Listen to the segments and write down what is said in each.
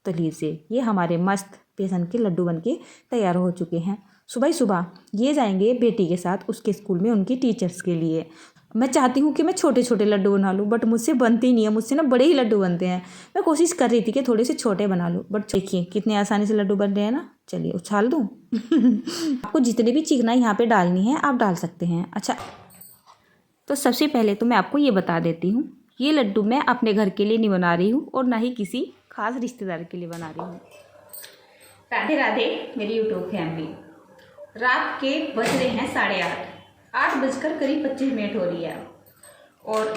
तो लीजिए ये हमारे मस्त बेसन के लड्डू बनके तैयार हो चुके हैं। सुबह ही सुबह ये जाएंगे बेटी के साथ उसके स्कूल में उनकी टीचर्स के लिए। मैं चाहती हूँ कि मैं छोटे छोटे लड्डू बना लूँ, बट मुझसे बनते ही नहीं है, मुझसे ना बड़े ही लड्डू बनते हैं। मैं कोशिश कर रही थी कि थोड़े से छोटे बना लूँ, बट देखिए कितने आसानी से लड्डू बन रहे हैं ना। चलिए उछाल दूँ। आपको जितने भी चिकनाई यहाँ पे डालनी है आप डाल सकते हैं। अच्छा, तो सबसे पहले तो मैं आपको ये बता देती हूँ, ये लड्डू मैं अपने घर के लिए नहीं बना रही हूँ और ना ही किसी खास रिश्तेदार के लिए बना रही हूँ। राधे राधे मेरी यूट्यूब फैमिली। रात के बज रहे हैं 8:30, 8 बजकर करीब 25 मिनट हो रही है और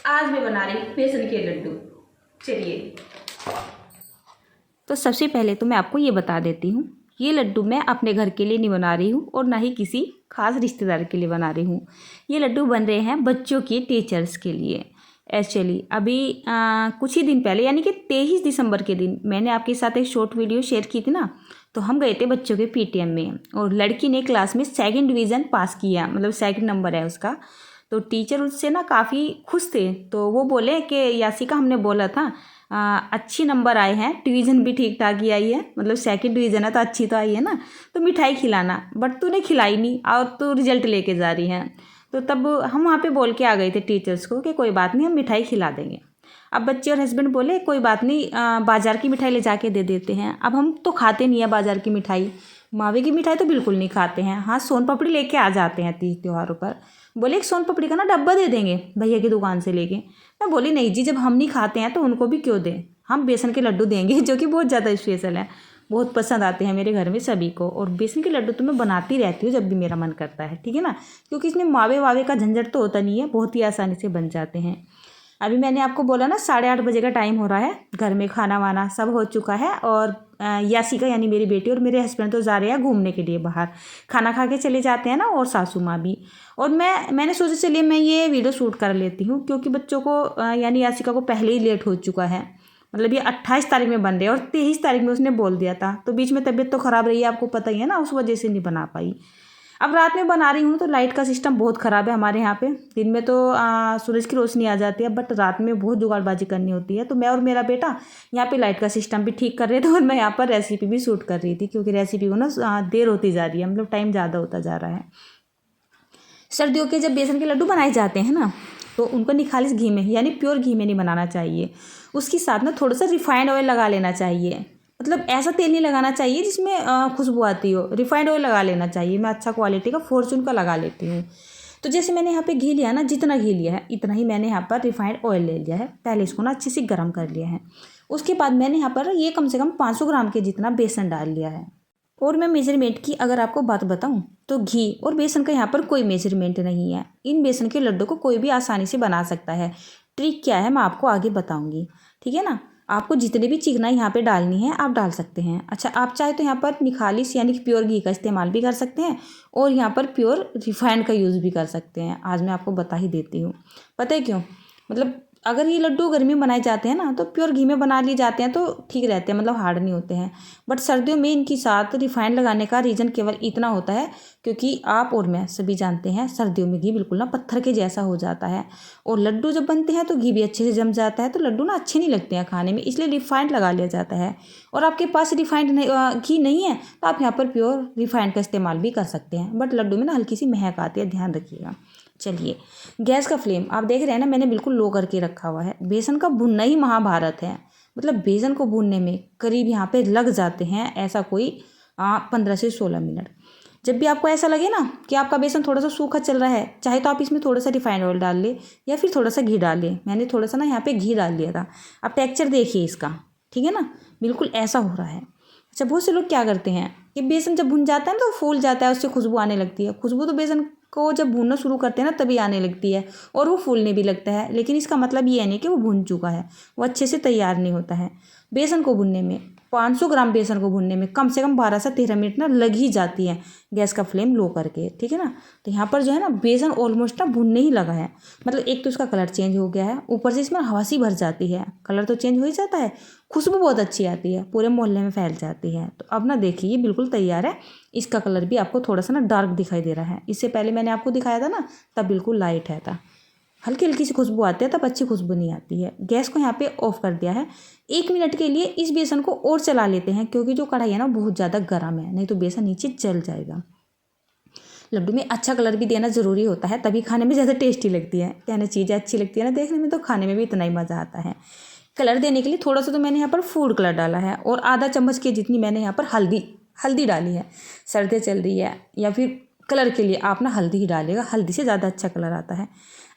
आज मैं बना रही हूँ बेसन के लड्डू। चलिए, तो सबसे पहले तो मैं आपको ये बता देती हूँ, ये लड्डू मैं अपने घर के लिए नहीं बना रही हूँ और ना ही किसी खास रिश्तेदार के लिए बना रही हूँ। ये लड्डू बन रहे हैं बच्चों की टीचर्स के लिए। एक्चुअली अभी कुछ ही दिन पहले यानी कि 23 दिसंबर के दिन मैंने आपके साथ एक शॉर्ट वीडियो शेयर की थी ना, तो हम गए थे बच्चों के पीटीएम में और लड़की ने क्लास में 2nd डिवीज़न पास किया, मतलब 2nd नंबर है उसका। तो टीचर उससे ना काफ़ी खुश थे, तो वो बोले कि यासिका हमने बोला था अच्छी नंबर आए हैं, डिवीज़न भी ठीक ठाक ही आई है, मतलब 2nd डिवीज़न है तो अच्छी तो आई है ना, तो मिठाई खिलाना। बट तूने खिलाई नहीं और तू रिजल्ट लेके जा रही है। तो तब हम वहाँ पे बोल के आ गए थे टीचर्स को कि कोई बात नहीं, हम मिठाई खिला देंगे। अब बच्चे और हस्बैंड बोले कोई बात नहीं, बाज़ार की मिठाई ले जाके दे देते हैं। अब हम तो खाते नहीं है बाज़ार की मिठाई, मावे की मिठाई तो बिल्कुल नहीं खाते हैं। हाँ, सोन पापड़ी लेके आ जाते हैं तीज त्योहारों पर। बोले एक सोन पापड़ी का ना डब्बा दे देंगे भैया की दुकान से लेके। मैं बोली नहीं जी, जब हम नहीं खाते हैं तो उनको भी क्यों दें, हम बेसन के लड्डू देंगे जो कि बहुत ज़्यादा स्पेशल है, बहुत पसंद आते हैं मेरे घर में सभी को। और बेसन के लड्डू तो मैं बनाती रहती हूँ जब भी मेरा मन करता है, ठीक है ना, क्योंकि इसमें मावे वावे का झंझट तो होता नहीं है, बहुत ही आसानी से बन जाते हैं। अभी मैंने आपको बोला ना 8:30 बजे का टाइम हो रहा है, घर में खाना वाना सब हो चुका है और यासिका यानी मेरी बेटी और मेरे हस्बैंड तो जा रहे हैं घूमने के लिए बाहर, खाना खा के चले जाते हैं ना, और सासू माँ भी। और मैंने सोचा चलिए मैं ये वीडियो शूट कर लेती हूँ, क्योंकि बच्चों को यानी यासिका को पहले ही लेट हो चुका है, मतलब ये 28 तारीख में बन रहे हैं और 23 तारीख में उसने बोल दिया था। तो बीच में तबीयत तो ख़राब रही है, आपको पता ही है ना, उस वजह से नहीं बना पाई। अब रात में बना रही हूँ तो लाइट का सिस्टम बहुत ख़राब है हमारे यहाँ पे। दिन में तो सूरज की रोशनी आ जाती है, बट रात में बहुत जुगाड़बाजी करनी होती है। तो मैं और मेरा बेटा यहाँ पे लाइट का सिस्टम भी ठीक कर रहे थे और मैं यहाँ पर रेसिपी भी शूट कर रही थी, क्योंकि रेसिपी को ना देर होती जा रही है, मतलब टाइम ज़्यादा होता जा रहा है। सर्दियों के जब बेसन के लड्डू बनाए जाते हैं ना, तो उनको निखालिस घी में यानी प्योर घी में नहीं बनाना चाहिए, उसके साथ ना थोड़ा सा रिफाइंड ऑयल लगा लेना चाहिए। मतलब ऐसा तेल नहीं लगाना चाहिए जिसमें खुशबू आती हो, रिफाइंड ऑयल लगा लेना चाहिए। मैं अच्छा क्वालिटी का फॉर्चून का लगा लेती हूँ। तो जैसे मैंने यहाँ पे घी लिया ना, जितना घी लिया है इतना ही मैंने यहाँ पर रिफाइंड ऑयल ले लिया है। पहले इसको ना अच्छे से गर्म कर लिया है। उसके बाद मैंने यहाँ पर ये कम से कम 500 ग्राम के जितना बेसन डाल लिया है। और मैं मेजरमेंट की अगर आपको बात बताऊं तो घी और बेसन का यहाँ पर कोई मेजरमेंट नहीं है। इन बेसन के लड्डू को कोई भी आसानी से बना सकता है। ट्रिक क्या है मैं आपको आगे बताऊंगी, ठीक है ना। आपको जितने भी चिकनाई यहाँ पे डालनी है आप डाल सकते हैं। अच्छा, आप चाहे तो यहाँ पर निखालिस यानी कि प्योर घी का इस्तेमाल भी कर सकते हैं और यहाँ पर प्योर रिफाइंड का यूज़ भी कर सकते हैं। आज मैं आपको बता ही देती हूँ। पता है क्यों? मतलब अगर ये लड्डू गर्मी में बनाए जाते हैं ना तो प्योर घी में बना लिए जाते हैं तो ठीक रहते हैं, मतलब हार्ड नहीं होते हैं। बट सर्दियों में इनकी साथ रिफाइंड लगाने का रीज़न केवल इतना होता है क्योंकि आप और मैं सभी जानते हैं सर्दियों में घी बिल्कुल ना पत्थर के जैसा हो जाता है और लड्डू जब बनते हैं तो घी भी अच्छे से जम जाता है, तो लड्डू ना अच्छे नहीं लगते हैं खाने में, इसलिए रिफाइंड लगा लिया जाता है। और आपके पास रिफाइंड घी नहीं है तो आप यहाँ पर प्योर रिफाइंड का इस्तेमाल भी कर सकते हैं, बट लड्डू में ना हल्की सी महक आती है, ध्यान रखिएगा। चलिए, गैस का फ्लेम आप देख रहे हैं ना, मैंने बिल्कुल लो करके रखा हुआ है। बेसन का भुनना ही महाभारत है, मतलब बेसन को भूनने में करीब यहाँ पे लग जाते हैं ऐसा कोई 15 से 16 मिनट। जब भी आपको ऐसा लगे ना कि आपका बेसन थोड़ा सा सूखा चल रहा है, चाहे तो आप इसमें थोड़ा सा रिफाइंड ऑयल डाल ले या फिर थोड़ा सा घी डाल ले। मैंने थोड़ा सा ना यहाँ पे घी डाल लिया था। अब टेक्सचर देखिए इसका, ठीक है ना, बिल्कुल ऐसा हो रहा है। अच्छा, बहुत से लोग क्या करते हैं कि बेसन जब भुन जाता है ना तो फूल जाता है, उससे खुशबू आने लगती है। खुशबू तो बेसन को जब भूनना शुरू करते हैं ना तभी आने लगती है और वो फूलने भी लगता है, लेकिन इसका मतलब ये नहीं कि वो भून चुका है, वो अच्छे से तैयार नहीं होता है। बेसन को भूनने में 500 ग्राम बेसन को भूनने में कम से कम 12 से 13 मिनट ना लग ही जाती है, गैस का फ्लेम लो करके, ठीक है ना। तो यहाँ पर जो है ना बेसन ऑलमोस्ट ना भुनने ही लगा है, मतलब एक तो इसका कलर चेंज हो गया है, ऊपर से इसमें हवा सी भर जाती है, कलर तो चेंज हो ही जाता है, खुशबू बहुत अच्छी आती है, पूरे मोहल्ले में फैल जाती है। तो अब ना देखिए ये बिल्कुल तैयार है। इसका कलर भी आपको थोड़ा सा ना डार्क दिखाई दे रहा है, इससे पहले मैंने आपको दिखाया था ना तब बिल्कुल लाइट है था। हल्की हल्की सी खुशबू आती है, तब अच्छी खुशबू नहीं आती है। गैस को यहाँ पे ऑफ कर दिया है। 1 मिनट के लिए इस बेसन को और चला लेते हैं, क्योंकि जो कढ़ाई है ना बहुत ज़्यादा गर्म है, नहीं तो बेसन नीचे जल जाएगा। लड्डू में अच्छा कलर भी देना ज़रूरी होता है, तभी खाने में ज़्यादा टेस्टी लगती है। कहना चीज़ें अच्छी लगती है ना देखने में, तो खाने में भी इतना ही मज़ा आता है। कलर देने के लिए थोड़ा सा तो मैंने यहाँ पर फूड कलर डाला है, और आधा चम्मच के जितनी मैंने यहाँ पर हल्दी डाली है। सर्दी चल रही है या फिर कलर के लिए आप ना हल्दी ही डालिएगा, हल्दी से ज़्यादा अच्छा कलर आता है।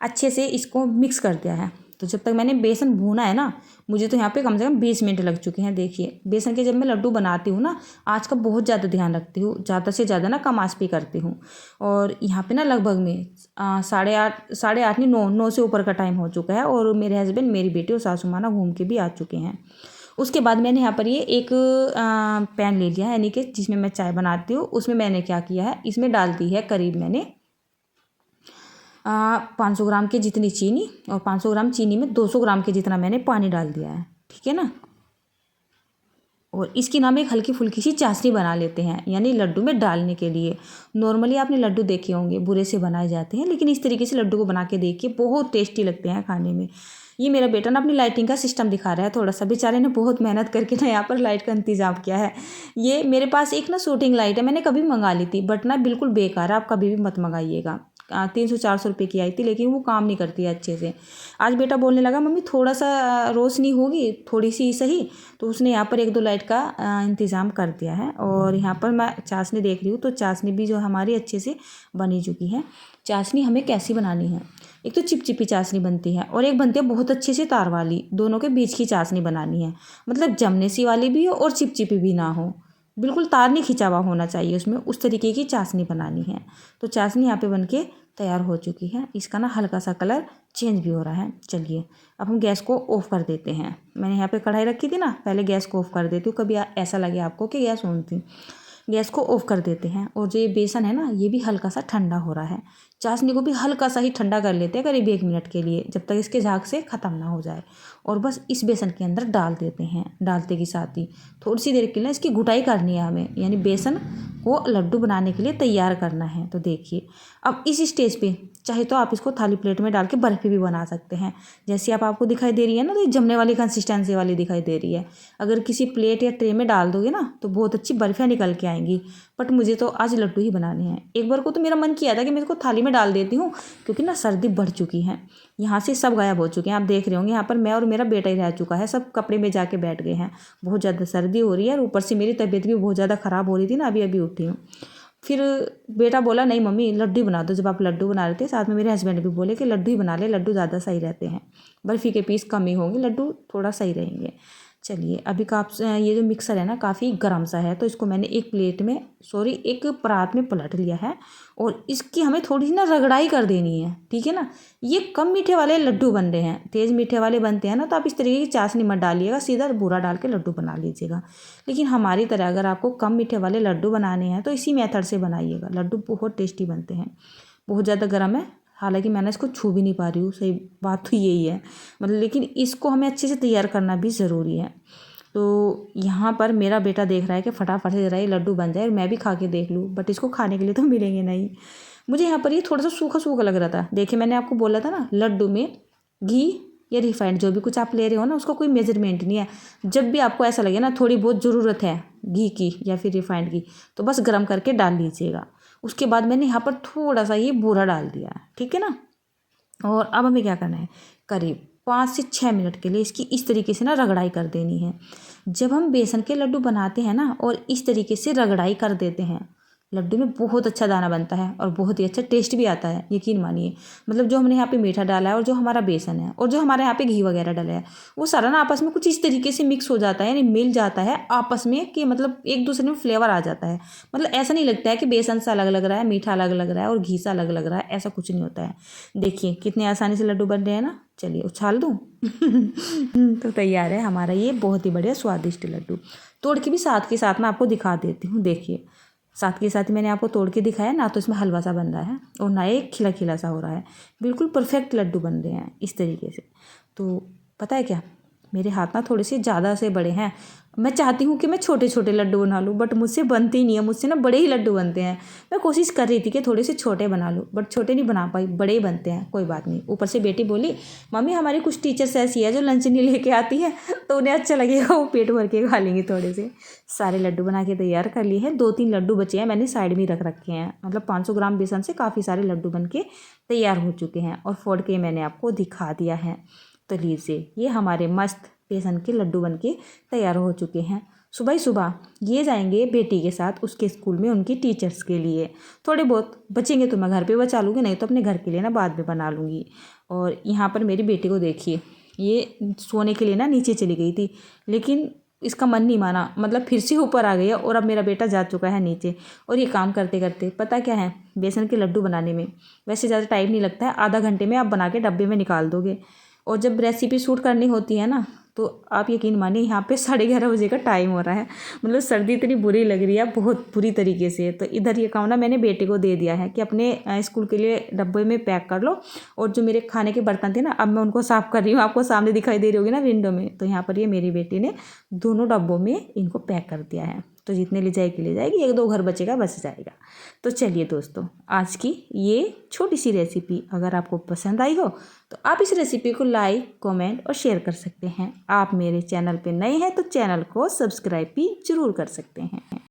अच्छे से इसको मिक्स कर दिया है। तो जब तक मैंने बेसन भूना है ना, मुझे तो यहाँ पे कम से कम 20 मिनट लग चुके हैं। देखिए बेसन के जब मैं लड्डू बनाती हूँ ना, आँच का बहुत ज़्यादा ध्यान रखती हूँ, ज़्यादा से ज़्यादा ना कम आँच पे करती हूँ। और यहाँ पे ना लगभग में 8:30 नहीं 9 से ऊपर का टाइम हो चुका है, और मेरे हस्बैंड, मेरी बेटी और सासू माँ ना घूम के भी आ चुके हैं। उसके बाद मैंने यहाँ पर ये एक पैन ले लिया है, यानी कि जिसमें मैं चाय बनाती हूँ। उसमें मैंने क्या किया है, इसमें डाल दी है करीब मैंने 500 ग्राम के जितनी चीनी, और 500 ग्राम चीनी में 200 ग्राम के जितना मैंने पानी डाल दिया है, ठीक है ना। और इसकी नाम एक हल्की फुल्की सी चाशनी बना लेते हैं, यानी लड्डू में डालने के लिए। नॉर्मली आपने लड्डू देखे होंगे बुरे से बनाए जाते हैं, लेकिन इस तरीके से लड्डू को बना के देखिए, बहुत टेस्टी लगते हैं खाने में। ये मेरा बेटा ना अपनी लाइटिंग का सिस्टम दिखा रहा है थोड़ा सा, बेचारे ने बहुत मेहनत करके ना यहाँ पर लाइट का इंतजाम किया है। ये मेरे पास एक ना शूटिंग लाइट है, मैंने कभी मंगा ली थी, बट ना बिल्कुल बेकार है, आप कभी भी मत मंगाइएगा। 300-400 रुपये की आई थी, लेकिन वो काम नहीं करती है अच्छे से। आज बेटा बोलने लगा मम्मी थोड़ा सा रोशनी होगी, थोड़ी सी सही, तो उसने यहाँ पर 1-2 लाइट का इंतज़ाम कर दिया है। और यहाँ पर मैं चाशनी देख रही हूँ, तो चाशनी भी जो हमारी अच्छे से बनी चुकी है। चाशनी हमें कैसी बनानी है, एक तो चिपचिपी चाशनी बनती है, और एक बनती है बहुत अच्छे से तार वाली, दोनों के बीच की चाशनी बनानी है। मतलब जमने सी वाली भी हो और चिपचिपी भी ना हो, बिल्कुल तार नहीं खिंचा हुआ होना चाहिए उसमें, उस तरीके की चाशनी बनानी है। तो चाशनी यहाँ पे बनके तैयार हो चुकी है। इसका ना हल्का सा कलर चेंज भी हो रहा है। चलिए अब हम गैस को ऑफ कर देते हैं। मैंने यहाँ पे कढ़ाई रखी थी ना, पहले गैस को ऑफ कर देती हूँ, कभी ऐसा लगे आपको कि गैस ऑन थी। गैस को ऑफ कर देते हैं, और जो ये बेसन है ना, ये भी हल्का सा ठंडा हो रहा है। चाशनी को भी हल्का सा ही ठंडा कर लेते हैं, करीब 1 मिनट के लिए, जब तक इसके झाग से ख़त्म ना हो जाए। और बस इस बेसन के अंदर डाल देते हैं। डालते के साथ ही थोड़ी सी देर के लिए इसकी घुटाई करनी है हमें, यानी बेसन को लड्डू बनाने के लिए तैयार करना है। तो देखिए अब इस स्टेज पे चाहे तो आप इसको थाली प्लेट में डाल के बर्फ़ी भी बना सकते हैं। जैसी आपको दिखाई दे रही है ना, तो ये जमने वाली कंसिस्टेंसी वाली दिखाई दे रही है। अगर किसी प्लेट या ट्रे में डाल दोगे ना, तो बहुत अच्छी बर्फ़ियाँ निकल के आएंगी। बट मुझे तो आज लड्डू ही बनाने हैं। एक बार को तो मेरा मन किया था कि मैं इसको थाली में डाल देती हूँ, क्योंकि ना सर्दी बढ़ चुकी है, यहाँ से सब गायब हो चुके हैं। आप देख रहे होंगे यहाँ पर मैं और मेरा बेटा ही रह चुका है, सब कपड़े में जाके बैठ गए हैं। बहुत ज़्यादा सर्दी हो रही है, और ऊपर से मेरी तबीयत भी बहुत ज़्यादा ख़राब हो रही थी ना, अभी अभी उठी हूँ। फिर बेटा बोला नहीं मम्मी लड्डू बना दो। जब आप लड्डू बना रहे थे, साथ में मेरे हस्बैंड भी बोले कि लड्डू ही बना ले, लड्डू ज़्यादा सही रहते हैं, बर्फ़ी के पीस कम ही होंगे, लड्डू थोड़ा सही रहेंगे। चलिए अभी ये जो मिक्सर है ना काफ़ी गर्म सा है, तो इसको मैंने एक परात में पलट लिया है, और इसकी हमें थोड़ी सी ना रगड़ाई कर देनी है, ठीक है ना। ये कम मीठे वाले लड्डू बन रहे हैं, तेज़ मीठे वाले बनते हैं ना, तो आप इस तरीके की चाशनी मत डालिएगा, सीधा बूरा डाल के लड्डू बना लीजिएगा। लेकिन हमारी तरह अगर आपको कम मीठे वाले लड्डू बनाने हैं, तो इसी मेथड से बनाइएगा, लड्डू बहुत टेस्टी बनते हैं। बहुत ज़्यादा गर्म है, हालांकि मैंने इसको छू भी नहीं पा रही हूँ, सही बात तो यही है मतलब, लेकिन इसको हमें अच्छे से तैयार करना भी ज़रूरी है। तो यहाँ पर मेरा बेटा देख रहा है कि फटाफट से ज़रा ये लड्डू बन जाए और मैं भी खा के देख लूँ, बट इसको खाने के लिए तो मिलेंगे नहीं। मुझे यहाँ पर ये थोड़ा सा सूखा सूखा लग रहा था। देखिए मैंने आपको बोला था ना, लड्डू में घी या रिफाइंड जो भी कुछ आप ले रहे हो ना, उसका कोई मेजरमेंट नहीं है। जब भी आपको ऐसा लगे ना थोड़ी बहुत ज़रूरत है घी की या फिर रिफाइंड की, तो बस गर्म करके डाल लीजिएगा। उसके बाद मैंने यहाँ पर थोड़ा सा ये बूरा डाल दिया, ठीक है ना। और अब हमें क्या करना है, करीब 5 से 6 मिनट के लिए इसकी इस तरीके से ना रगड़ाई कर देनी है। जब हम बेसन के लड्डू बनाते हैं ना और इस तरीके से रगड़ाई कर देते हैं, लड्डू में बहुत अच्छा दाना बनता है और बहुत ही अच्छा टेस्ट भी आता है, यकीन मानिए। मतलब जो हमने यहाँ पे मीठा डाला है और जो हमारा बेसन है और जो हमारे यहाँ पे घी वगैरह डाला है, वो सारा ना आपस में कुछ इस तरीके से मिक्स हो जाता है, यानी मिल जाता है आपस में, कि मतलब एक दूसरे में फ्लेवर आ जाता है। मतलब ऐसा नहीं लगता है कि बेसन सा अलग लग रहा है, मीठा अलग लग रहा है और घी सा अलग लग रहा है, ऐसा कुछ नहीं होता है। देखिए कितने आसानी से लड्डू बन रहे हैं ना। चलिए उछाल दूँ तो तैयार है हमारा ये बहुत ही बढ़िया स्वादिष्ट लड्डू। तोड़ के भी साथ के साथ मैं आपको दिखा देती हूँ। देखिए साथ के साथ मैंने आपको तोड़ के दिखाया ना, तो इसमें हलवा सा बन रहा है और ना एक खिला खिला सा हो रहा है। बिल्कुल परफेक्ट लड्डू बन रहे हैं इस तरीके से। तो पता है क्या, मेरे हाथ ना थोड़े से ज़्यादा से बड़े हैं, मैं चाहती हूँ कि मैं छोटे छोटे लड्डू बना लूँ, बट मुझसे बनते ही नहीं है। मुझसे ना बड़े ही लड्डू बनते हैं। मैं कोशिश कर रही थी कि थोड़े से छोटे बना लूँ, बट छोटे नहीं बना पाई, बड़े ही बनते हैं। कोई बात नहीं। ऊपर से बेटी बोली, मम्मी हमारी कुछ टीचर्स ऐसी है जो लंच नहीं लेके आती है, तो उन्हें अच्छा लगेगा, वो पेट भर के खा लेंगी थोड़े से। सारे लड्डू बना के तैयार कर लिए हैं। 2-3 लड्डू बचे हैं, मैंने साइड में रख रखे हैं। मतलब 500 ग्राम बेसन से काफ़ी सारे लड्डू बन के तैयार हो चुके हैं और फोड़ के मैंने आपको दिखा दिया है। तो लीजिए, ये हमारे मस्त बेसन के लड्डू बन के तैयार हो चुके हैं। सुबह ही सुबह ये जाएंगे बेटी के साथ उसके स्कूल में उनकी टीचर्स के लिए। थोड़े बहुत बचेंगे तो मैं घर पे बचा लूँगी, नहीं तो अपने घर के लिए ना बाद में बना लूँगी। और यहाँ पर मेरी बेटी को देखिए, ये सोने के लिए ना नीचे चली गई थी, लेकिन इसका मन नहीं माना, मतलब फिर से ऊपर आ गई है। और अब मेरा बेटा जा चुका है नीचे। और ये काम करते करते पता क्या है, बेसन के लड्डू बनाने में वैसे ज़्यादा टाइम नहीं लगता है, आधा घंटे में आप बना के डब्बे में निकाल दोगे। और जब रेसिपी शूट करनी होती है ना, तो आप यकीन मानिए यहाँ पे 11:30 बजे का टाइम हो रहा है। मतलब सर्दी इतनी बुरी लग रही है, बहुत बुरी तरीके से। तो इधर ये काम ना मैंने बेटे को दे दिया है कि अपने स्कूल के लिए डब्बे में पैक कर लो। और जो मेरे खाने के बर्तन थे ना, अब मैं उनको साफ़ कर रही हूँ। आपको सामने दिखाई दे रही होगी ना विंडो में। तो यहाँ पर ये मेरी बेटी ने दोनों डब्बों में इनको पैक कर दिया है। तो जितने ले जाएगी ले जाएगी, 1-2 घर बचेगा, बच जाएगा। तो चलिए दोस्तों, आज की ये छोटी सी रेसिपी अगर आपको पसंद आई हो तो आप इस रेसिपी को लाइक, कमेंट और शेयर कर सकते हैं। आप मेरे चैनल पे नए हैं तो चैनल को सब्सक्राइब भी जरूर कर सकते हैं।